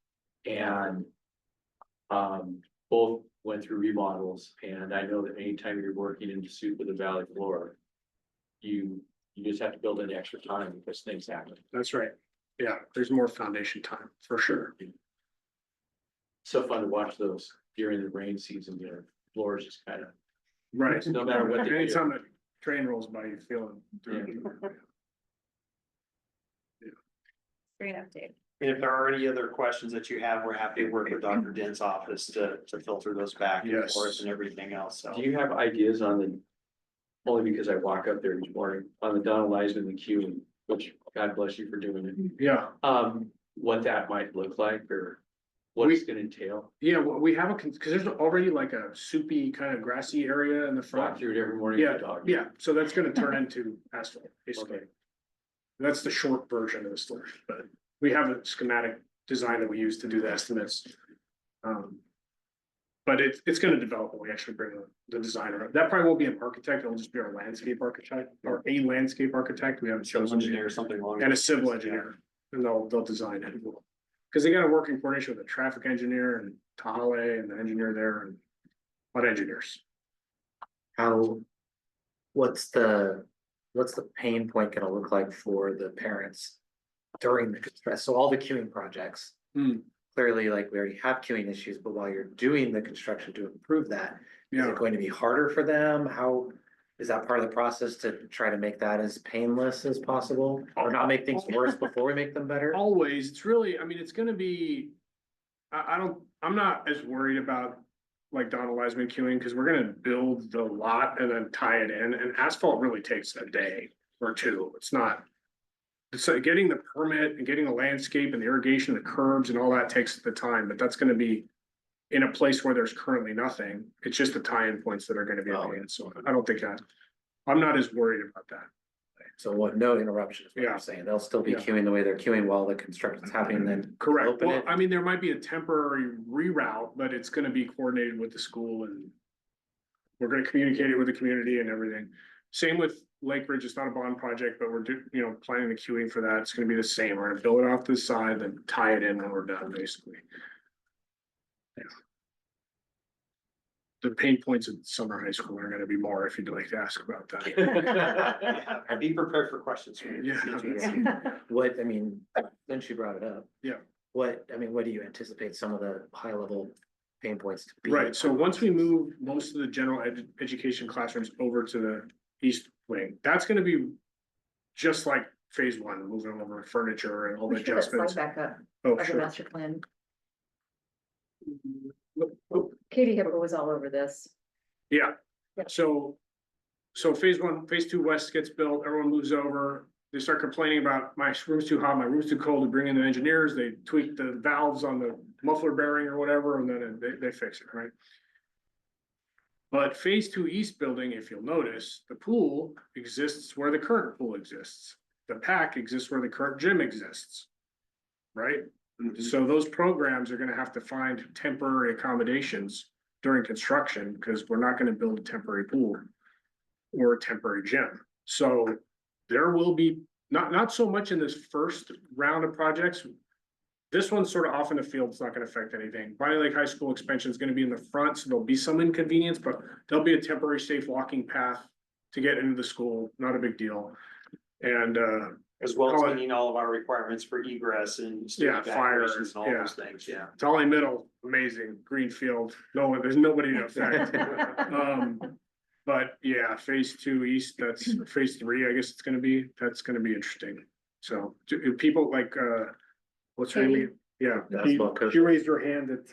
And both went through remodels, and I know that anytime you're working in pursuit with a valley floor, you just have to build in extra time because things happen. That's right. Yeah, there's more foundation time, for sure. So fun to watch those during the rain season, floors just kind of, Right. no matter what they do. Anytime the train rolls by, you feel it. Great update. And if there are any other questions that you have, we're happy to work with Dr. Dent's office to filter those back and Yes. forth and everything else, so. Do you have ideas on the, only because I walk up there each morning, on the Donald Eisman, the queuing, which God bless you for doing it. Yeah, What that might look like or what it's gonna entail? yeah, well, we have because there's already like a soupy kind of grassy area in the Walk front. through it every morning with Yeah, the dog. yeah, so that's gonna turn into asphalt, basically. Okay. That's the short version of the story, but we have a schematic design that we use to do the estimates. But it's gonna develop when we actually bring the designer. That probably won't be an architect, it'll just be our landscape architect or a landscape architect. We haven't chosen. Engineer or something along. And a civil engineer, and they'll design it. Cause they got to work in coordination with the traffic engineer and Tahale and the engineer there and a lot of engineers. What's the pain point gonna look like for the parents during the construction? So all the queuing projects. Hmm. Clearly, like we already have queuing issues, but while you're doing the construction to improve that, is Yeah, it going to be harder for them? How? Is that part of the process to try to make that as painless as possible or not make things worse before we make them better? always, it's really, I mean, it's gonna be. I'm not as worried about like Donald Eisman queuing, cause we're gonna build the lot and then tie it in, and asphalt really takes a day or two, it's not. So getting the permit and getting the landscape and the irrigation, the curbs and all that takes the time, but that's gonna be. In a place where there's currently nothing, it's just the tie-in points that are gonna be at the end, so I don't think I'm not as worried about that. So what, no interruption is what Yeah. you're saying. They'll still be Yeah. queuing the way they're queuing while the construction's happening, then. Correct, Open well, it. I mean, there might be a temporary reroute, but it's gonna be coordinated with the school and. We're gonna communicate it with the community and everything. Same with Lake Ridge, it's not a bond project, but we're planning the queuing for that, it's gonna be the same, we're gonna build it off to the side, then tie it in when we're done, basically. Yeah. The pain points at Summer High School are gonna be more, if you'd like to ask about that. Yeah, be prepared for questions. Yeah. What, I mean, since you brought it up. Yeah. What do you anticipate some of the high level pain points to be. Right, so once we move most of the general education classrooms over to the east wing, that's gonna be just like phase one, moving over furniture and all the We should have that slide adjustments. back up, Oh, like a sure. master plan. Oh, Katie Hipper was all over this. yeah, Yep. so phase one, phase two west gets built, everyone moves over. They start complaining about my room's too hot, my room's too cold, they bring in the engineers, they tweak the valves on the muffler bearing or whatever, and then they fix it, right? But phase two east building, if you'll notice, the pool exists where the current pool exists. The PAC exists where the current gym exists. Right? So those programs are gonna have to find temporary accommodations during construction, because we're not gonna build a temporary pool or a temporary gym. So there will be, not so much in this first round of projects. This one's sort of off in the field, it's not gonna affect anything. Bonnie Lake High School expansion is gonna be in the front, so there'll be some inconvenience, but there'll be a temporary safe walking path to get into the school, not a big deal. And, As well Oh, as meeting all of our requirements for egress and. Yeah, fire, evacuations and all those things, yeah. Dolly Middle, amazing, greenfield, there's nobody to affect. But yeah, phase two east, that's phase three, I guess it's gonna be, that's gonna be interesting. So, do people like, what's her name? Yeah, Basketball coach. she raised her hand at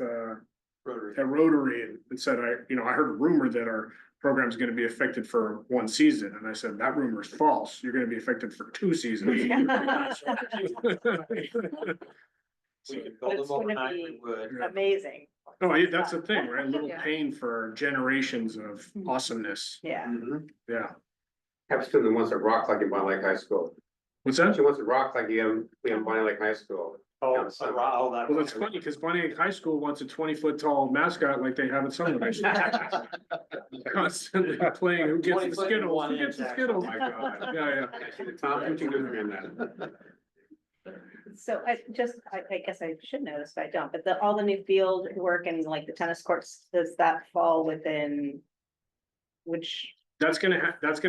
Rotary. Rotary and said, I heard a rumor that our program's gonna be affected for one season, and I said, that rumor is false, you're gonna be affected for 2 seasons. We could But build it's them gonna overnight, be- we would. Amazing. Oh, yeah, that's the thing, right? A little Yeah. pain for generations of awesomeness, Yeah. Mhm. yeah. Happens to the ones that rock like in Bonnie Lake High School. What's that? She wants to rock like you in Bonnie Lake High School. Oh, Yeah, so all that. Well, that's funny, because Bonnie Lake High School wants a 20-foot tall mascot like they have at Sumner. Constantly playing, who gets 20 the foot and Skittles, one who gets the inch, Skittles? Oh my God. Yeah, I see the Tom Hinton in that. So I guess I should know this, but I don't, but all the new field work and like the tennis courts, does that fall within? Which, that's gonna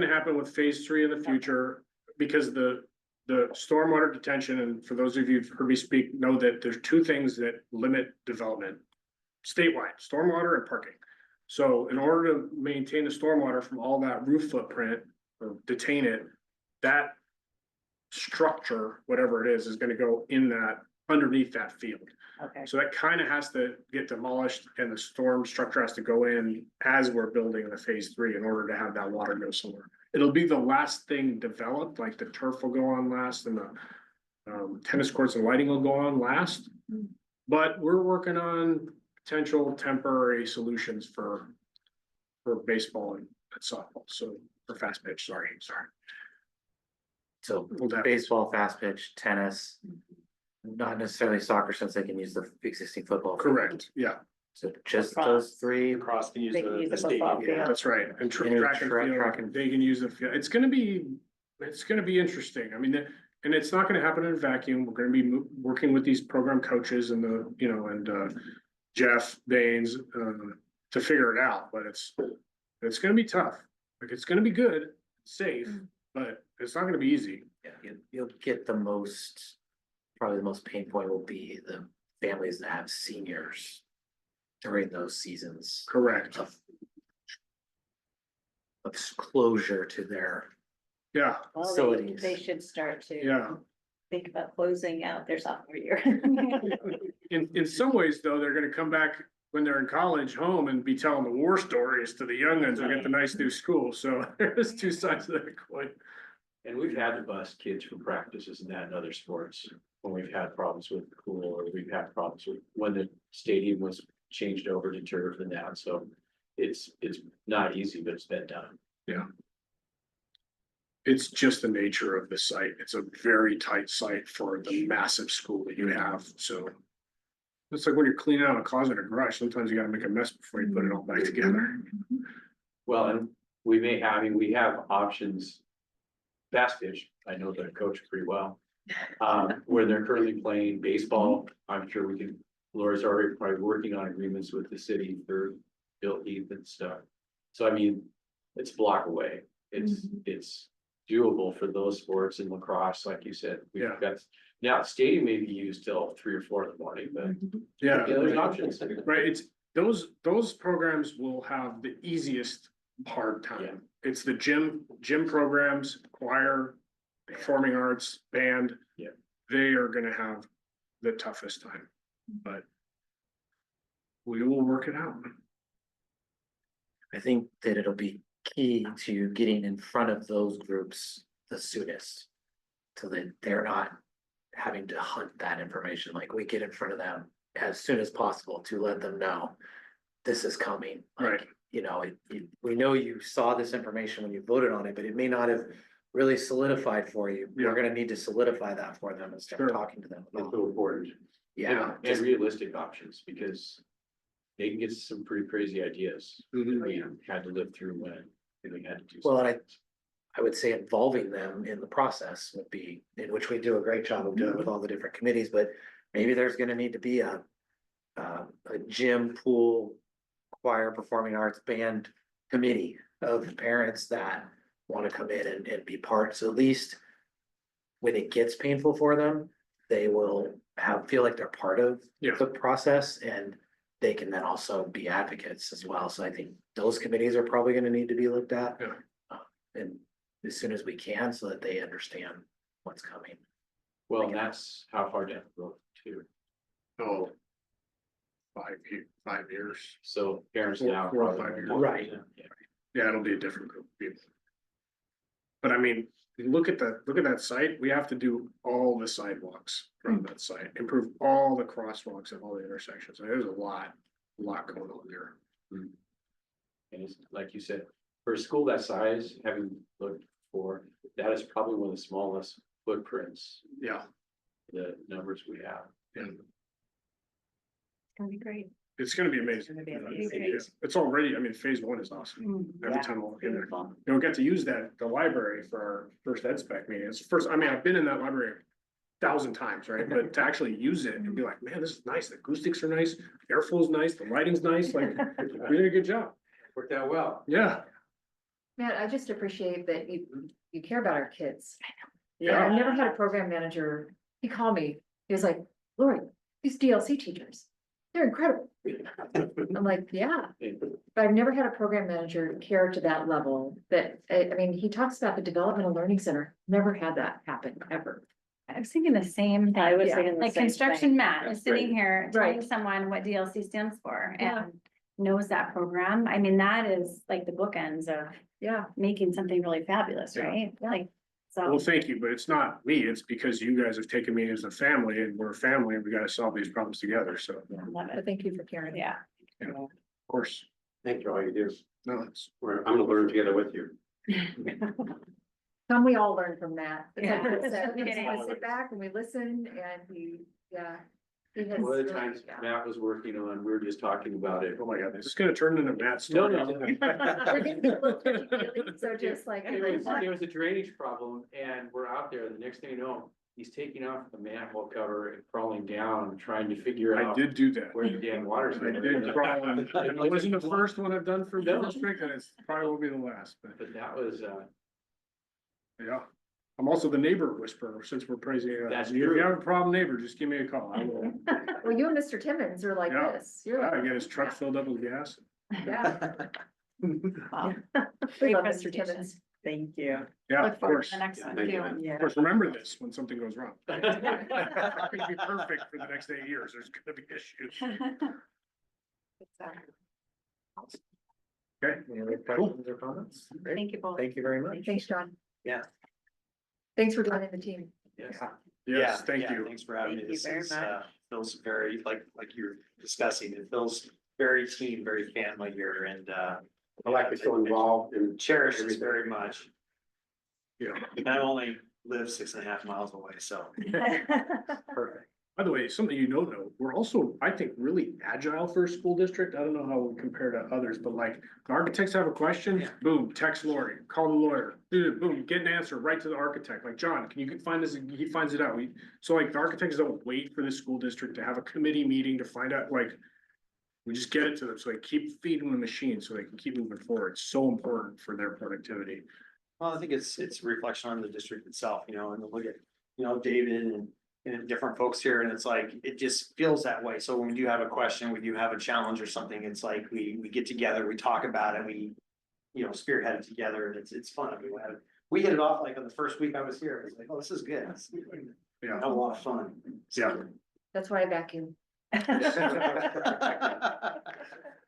happen with phase three in the future, because the stormwater detention, and for those of you who've heard me speak, know that there's 2 things that limit development. Statewide, stormwater and parking. So in order to maintain the stormwater from all that roof footprint or detain it, that structure, whatever it is gonna go in that, underneath that field. okay, So that kind of has to get demolished, and the storm structure has to go in as we're building the phase three in order to have that water go somewhere. It'll be the last thing developed, like the turf will go on last, and the tennis courts and lighting will go on last. But we're working on potential temporary solutions for baseball and softball, so for fast pitch, sorry. So We'll have- baseball, fast pitch, tennis, not necessarily soccer, since they can use the existing football. field. Correct, yeah, So just Lacrosse. those 3. Across can use They can use the the football stadium. field. that's right, and Any track and track field, and- they can use the field, it's gonna be interesting, I mean, and it's not gonna happen in a vacuum, we're gonna be working with these program coaches and Jeff Baines, to figure it out, but it's gonna be tough, like, it's gonna be good, safe, but it's not gonna be easy. Yeah, you'll get probably the most pain point will be the families that have seniors during those seasons Correct, of closure to their yeah, well, facilities. they should start to. yeah. Think about closing out their sophomore year. In some ways, though, they're gonna come back when they're in college home and be telling the war stories to the youngins and get the nice new school, so there's 2 sides of that coin. And we've had to bus kids from practices and that in other sports, when we've had problems with the pool, or we've had problems with when the stadium was changed over to turf and that, so. It's not easy, but it's been done. It's just the nature of the site. It's a very tight site for the massive school that you have, so. It's like when you're cleaning out a closet or garage, sometimes you gotta make a mess before you put it all back together. Well, and we have options. Fast pitch, I know the coach pretty well. Where they're currently playing baseball, I'm sure we can, Laura's already probably working on agreements with the city for Bill Heath and stuff. So I mean, it's a block away. It's doable for those sports and lacrosse, like you said. We've Yeah. got, now stadium may be used till 3 or 4 in the morning, but Yeah, yeah, there's options. right, those programs will have the easiest hard time. It's the gym programs, choir, performing arts, band. Yeah. They are gonna have the toughest time, but we will work it out. I think that it'll be key to getting in front of those groups the soonest. So that they're not having to hunt that information, like we get in front of them as soon as possible to let them know. This is coming, Right. like, you know, we know you saw this information when you voted on it, but it may not have really solidified for you. Yeah. We're gonna need to solidify that for them and Sure. start talking to them That's about, so important. yeah. And just- realistic options, because they can get some pretty crazy ideas. Mhm. We had to live through when they had to do. Well, something. I would say involving them in the process would be, in which we do a great job of doing with all the different committees, but maybe there's gonna need to be a gym, pool, choir, performing arts, band committee of parents that wanna come in and be part, so at least when it gets painful for them, they will feel like they're part of Yeah. the process, and they can then also be advocates as well, so I think those committees are probably gonna need to be looked at. Yeah. And as soon as we can, so that they understand what's coming. Well, and that's how far down the road too. Oh. 5 years. So parents Four- now. 4 or probably 5 years. want- Right. Yeah. Yeah, it'll be a different group of people. But I mean, look at that site, we have to do all the sidewalks from that site, improve all the crosswalks at all the intersections, there's a lot going on there. And it's like you said, for a school that size, having looked for, that is probably one of the smallest footprints, Yeah, the numbers we have. and It's gonna be great. it's gonna be amazing. It's gonna be amazing. Yeah, it's already, I mean, phase 1 is awesome, every Yeah, time I walk in there. beautiful. You know, we got to use the library for our first ed spec meeting. It's the first, I mean, I've been in that library 1,000 times, right? But to actually use it and be like, man, this is nice, the acoustics are nice, airflow's nice, the lighting's nice, like, we did a good job. Worked out well. Yeah, Matt, I just appreciate that you care about our kids. Yeah. I've never had a program manager, he called me, he was like, Lori, these DLC teachers, they're incredible. I'm like, yeah, but I've never had a program manager care to that level that, I mean, he talks about the developmental learning center, never had that happen ever. I was thinking the same I was thing. thinking the Like same construction thing. Matt is sitting here telling Right. someone what DLC stands for Yeah. and knows that program. I mean, that is like the bookends of Yeah. making something really fabulous, Yeah. right? Like, well, so. thank you, but it's not me, it's because you guys have taken me as a family and we're a family and we gotta solve these problems together, so, of Love But it. thank you for caring. Yeah. course. Thank you for all you do. No, it's, I'm gonna learn together with you. Some we all learn from that. It's like Yeah. Chris said, we just It wanna is. sit back and we listen and he, yeah. He has One of the really- times yeah. Matt was working on, we were just talking about it. oh my God, this is gonna turn into Matt's No, story. no. We're getting a little touchy-feely, so just like. There was a drainage problem and we're out there, the next thing you know, he's taking off the manhole cover and crawling down, trying to figure I out did do that. where the damn water's. I did crawl and it wasn't the first one I've done for No. district and it's probably will be the last, but But that was, yeah. I'm also the neighbor whisperer, since we're praising. That's If you true. have a problem, neighbor, just give me a call. I will. Well, you and Mr. Timmons are like Yeah. this. You're I like, get his truck filled up with gas. yeah. Wow. We Great love Mr. presentation. Timmons. Thank you. Yeah, Look of forward course. The next one thank you, too. man. Yeah. Of course, remember this when something goes wrong. It's gonna be perfect for the next 8 years. There's gonna be issues. Okay, Any other questions or comments? Great. Thank you both. Thank you very much. Thanks, John. Yeah. Thanks for joining the team. yes. yes, thank Yeah, you. thanks for having me. Thank you This very is, much. feels very, like you're discussing, it feels very team, very family here and, I like to feel involved and cherish this very much. Yeah. And I only live 6.5 miles away, so. Perfect. By the way, something you don't know, we're also, I think, really agile for a school district. I don't know how we compare to others, but like, the architects have a question, Yeah. boom, text Lori, call the lawyer, boom, get an answer right to the architect. Like, John, can you find this? He finds it out. So like, the architects don't wait for the school district to have a committee meeting to find out, like, we just get it to them, so they keep feeding the machine, so they can keep moving forward. It's so important for their productivity. Well, I think it's a reflection on the district itself, and look at, David and and different folks here, and it's like, it just feels that way. So when we do have a question, we do have a challenge or something, it's like we get together, we talk about it, we, you know, spearhead it together, and it's fun. I mean, we hit it off like on the first week I was here. It's like, oh, this is good. Yeah. Have a lot of fun. Yeah. That's why I vacuum. So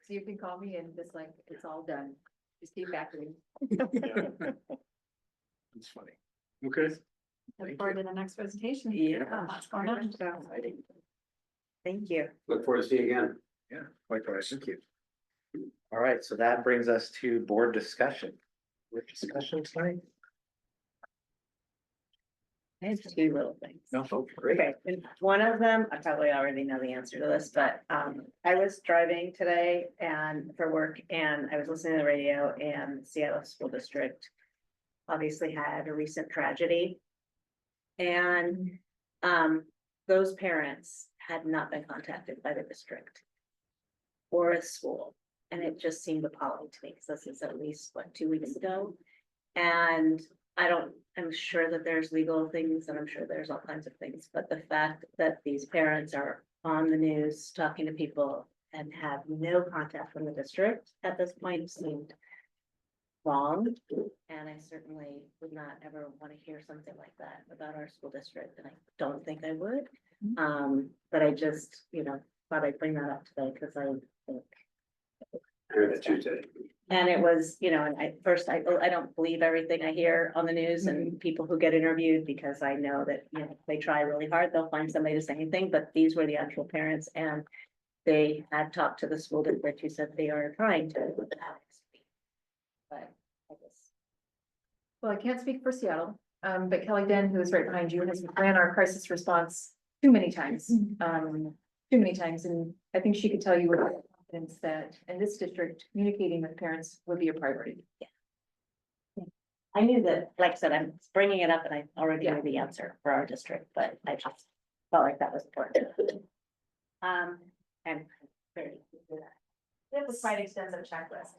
you can call me and just like, it's all done. Just keep vacuuming. It's funny. Okay. Look forward to the next presentation. Yeah. Lots going on. Thank you. Look forward to seeing you again. Yeah, likewise. Thank you. All right, so that brings us to board discussion. Board discussion tonight? I have two little things. No, great. Okay, and one of them, I probably already know the answer to this, but I was driving today and for work and I was listening to the radio and Seattle School District obviously had a recent tragedy. And those parents had not been contacted by the district or the school. And it just seemed appalling to me because this is at least what, 2 weeks ago. And I'm sure that there's legal things and I'm sure there's all kinds of things, but the fact that these parents are on the news talking to people and have no contact from the district at this point seemed wrong. And I certainly would not ever want to hear something like that about our school district, and I don't think I would. But I just, thought I'd bring that up today because I think. I heard that Tuesday. And it was, and I don't believe everything I hear on the news and people who get interviewed, because I know that, they try really hard, they'll find somebody to say anything, but these were the actual parents and they had talked to the school district who said they are trying to. But I guess. Well, I can't speak for Seattle, but Kelly Den, who is right behind you, has ran our crisis response too many times. And I think she could tell you with confidence that in this district, communicating with parents would be a priority. I knew that, like I said, I'm bringing it up and I already Yeah. knew the answer for our district, but I just felt like that was important. And very. We have a quite extensive checklist,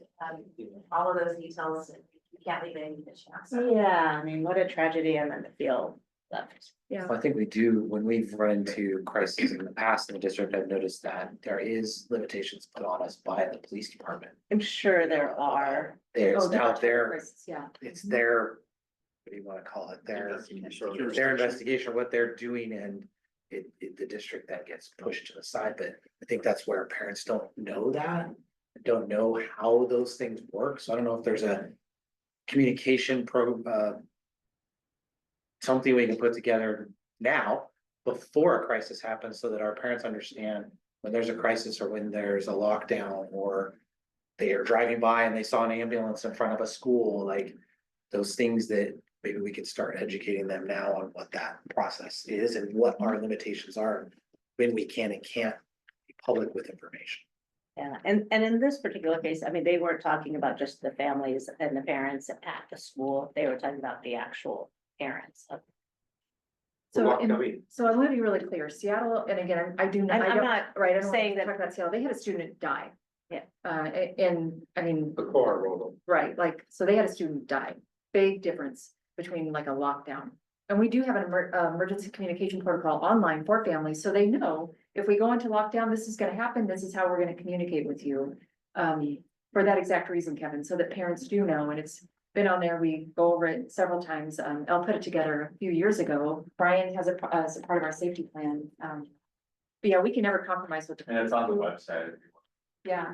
all of those details, you can't leave any addition out. Yeah, I mean, what a tragedy and then to feel left. Yeah. I think we do, when we've run into crises in the past in the district, I've noticed that there is limitations put on us by the police department. I'm sure there are. There's Oh, the out there, crisis, yeah. it's their, what do you wanna call it, their investigation, what they're doing, and the district that gets pushed to the side, but I think that's where parents don't know that. Don't know how those things work, so I don't know if there's a communication something we can put together now before a crisis happens so that our parents understand when there's a crisis or when there's a lockdown or they are driving by and they saw an ambulance in front of a school, like those things that maybe we could start educating them now on what that process is and what our limitations are when we can and can't be public with information. Yeah, and in this particular case, I mean, they weren't talking about just the families and the parents at the school, they were talking about the actual parents of. So, Welcoming. so I want to be really clear, Seattle, and again, I do not, I'm I don't, not right, I don't saying want to that- talk about Seattle, they had a student die. Yeah. And I mean, The core role. right, like, so they had a student die, big difference between like a lockdown. And we do have an emergency communication protocol online for families, so they know if we go into lockdown, this is gonna happen, this is how we're gonna communicate with you. For that exact reason, Kevin, so that parents do know, and it's been on there, we go over it several times, I'll put it together a few years ago, Brian has as a part of our safety plan. But yeah, we can never compromise with. And it's on the website. Yeah.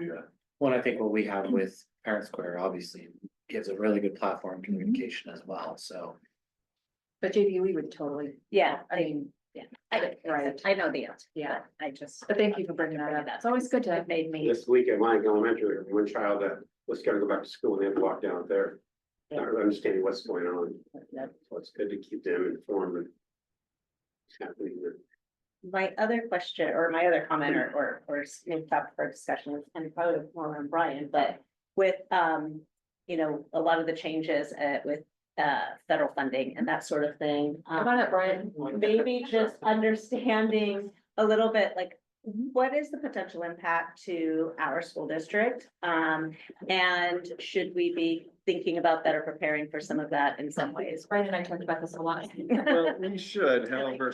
Well, I think what we have with Parent Square obviously gives a really good platform communication as well, so. But JP, we would totally, Yeah, I mean, right. I know the answer. Yeah. but I just. But thank you for bringing that up. It's always good to. It made me. This week at Lang Elementary, one child that was gonna go back to school and they had to walk down there. Not really understanding what's going on, so it's good to keep them informed and what's happening there. My other question or my other comment or maybe topic for discussion is and probably more on Brian, but with a lot of the changes with federal funding and that sort of thing. Come on up, Brian. Maybe just understanding a little bit like what is the potential impact to our school district? And should we be thinking about that or preparing for some of that in some ways? Brian and I talked about this a lot. Well, we should, however,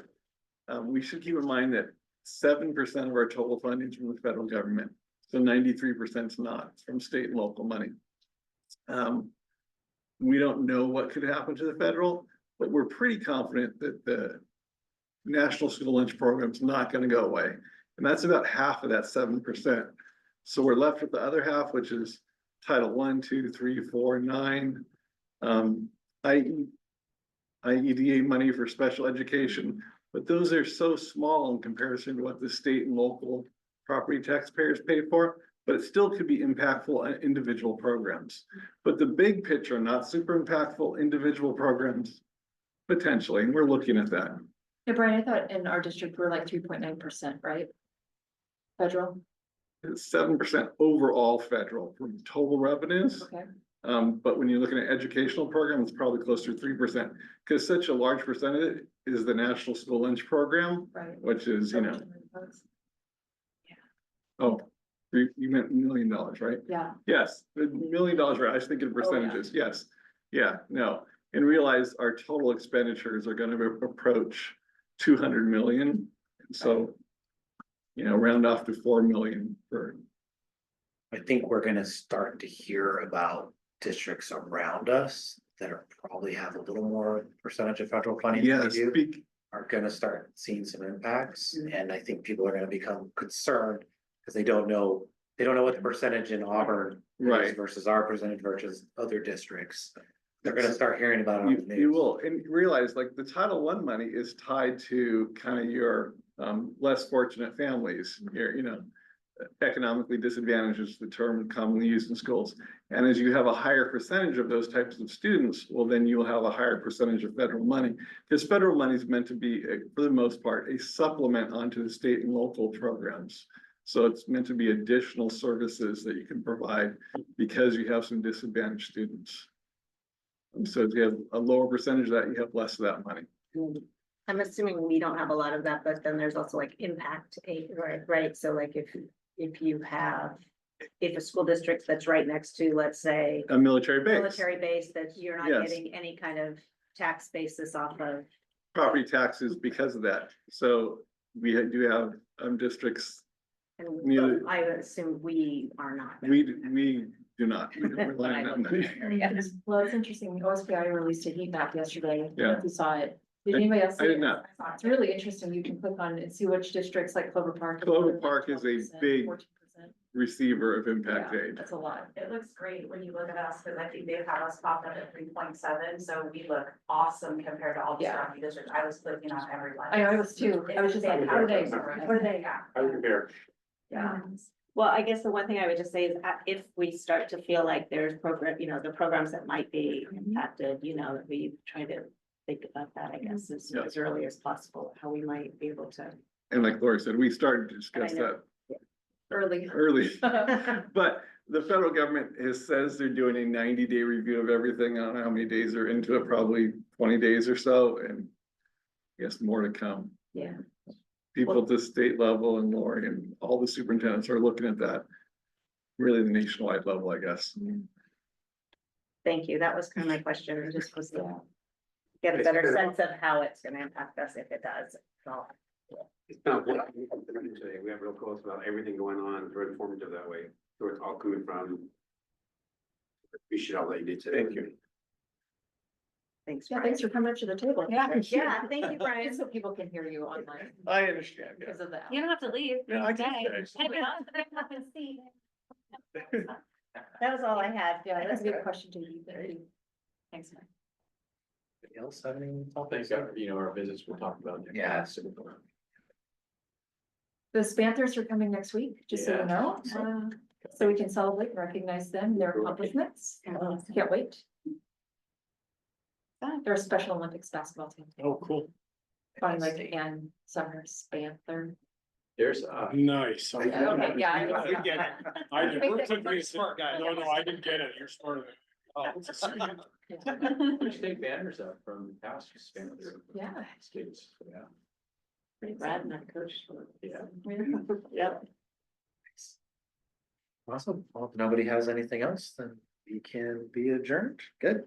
we should keep in mind that 7% of our total funding is from the federal government. So 93% is not, it's from state and local money. We don't know what could happen to the federal, but we're pretty confident that the National School Lunch Program is not going to go away. And that's about half of that 7%. So we're left with the other half, which is Title I, II, III, IV, IX, IEDA money for special education. But those are so small in comparison to what the state and local property taxpayers pay for, but it still could be impactful on individual programs. But the big picture, not super impactful individual programs, potentially, and we're looking at that. Yeah, Brian, I thought in our district, we're like 3.9%, right? Federal, It's 7% overall federal from total revenues. okay, But when you're looking at educational programs, it's probably closer to 3%, because such a large percent of it is the National School Lunch Program, right. which is, oh, you meant $1 million, right? Yeah, Yes, $1 million, right? I was thinking percentages, yes. Yeah, no, and realize our total expenditures are gonna approach 200 million. So, round off to 4 million for. I think we're gonna start to hear about districts around us that are probably have a little more percentage of federal funding than we Yes, do. Are gonna start seeing some impacts, and I think people are gonna become concerned because they don't know what the percentage in Auburn is Right. versus our percentage versus other districts. They're gonna start hearing about it on the news. You will, and realize like the Title I money is tied to kind of your less fortunate families, your, economically disadvantaged is the term commonly used in schools. And as you have a higher percentage of those types of students, well, then you'll have a higher percentage of federal money. Because federal money is meant to be, for the most part, a supplement onto the state and local programs. So it's meant to be additional services that you can provide because you have some disadvantaged students. And so if you have a lower percentage of that, you have less of that money. I'm assuming we don't have a lot of that, but then there's also like impact aid, right? So like if you have, if a school district that's right next to, let's say, A military base. military base, that you're not Yes. getting any kind of tax basis off of. Property taxes because of that. So we do have districts, And Neither- I would assume we are not. we do not. We don't rely on that money. Yes. well, it's interesting, OSBI released a heat map yesterday. Yeah. You saw it. Did anybody else? I see did it? not. It's really interesting. You can click on and see which districts like Clover Park. Clover Park is a 12%, big 14%. Receiver of impact Yeah, aid. that's a lot. It looks great when you look at us, because I think they have us popped up at 3.7, so we look awesome compared to all the Yeah. surrounding districts. I was clicking on everyone. I know, I was too. I was just like, how are they? What are they? Yeah. I would compare. Yeah. Well, I guess the one thing I would just say is if we start to feel like there's program, the programs that might be impacted, that we try to think about that, I guess, as early as possible, how we might be able to. And like Lori said, we started to discuss I know. that Early. early. But the federal government says they're doing a 90-day review of everything. I don't know how many days are into it, probably 20 days or so, and I guess more to come. Yeah. People at the state level and Lori and all the superintendents are looking at that. Really the nationwide level, I guess. Thank you. That was kind of my question, just was to get a better sense of how it's gonna impact us if it does. So, It's not what today. We have real close about everything going on. It's very informative that way. So it's all coming from. Appreciate all that you did today. Thank you. thanks. Yeah, Brian. thanks for coming up to the table. Yeah, thank you, Brian. So people can hear you online I understand. because of that. You don't have to leave. Yeah, I can Stay. stay. That was all I had. Yeah, that's a good question to you. Thanks, Mike. Anybody else have any I topics? think, our visits we'll talk about. next Yeah. month. The Panthers are coming next week, just so you Yeah. know, so we can celebrate and recognize them, their accomplishments. Can't wait. They're a Special Olympics basketball team. Oh, cool. Bonnie Lake and Sumner's Panther. There's, Nice. Okay, yeah. I know. I get it. I did. Make It took that- me a second. No, I didn't get it. You're smarter than. there's state banners up from past Spanish Yeah. states, yeah. Pretty Brad and that coach. Yeah. Yep. Awesome. Well, if nobody has anything else, then we can be adjourned. Good.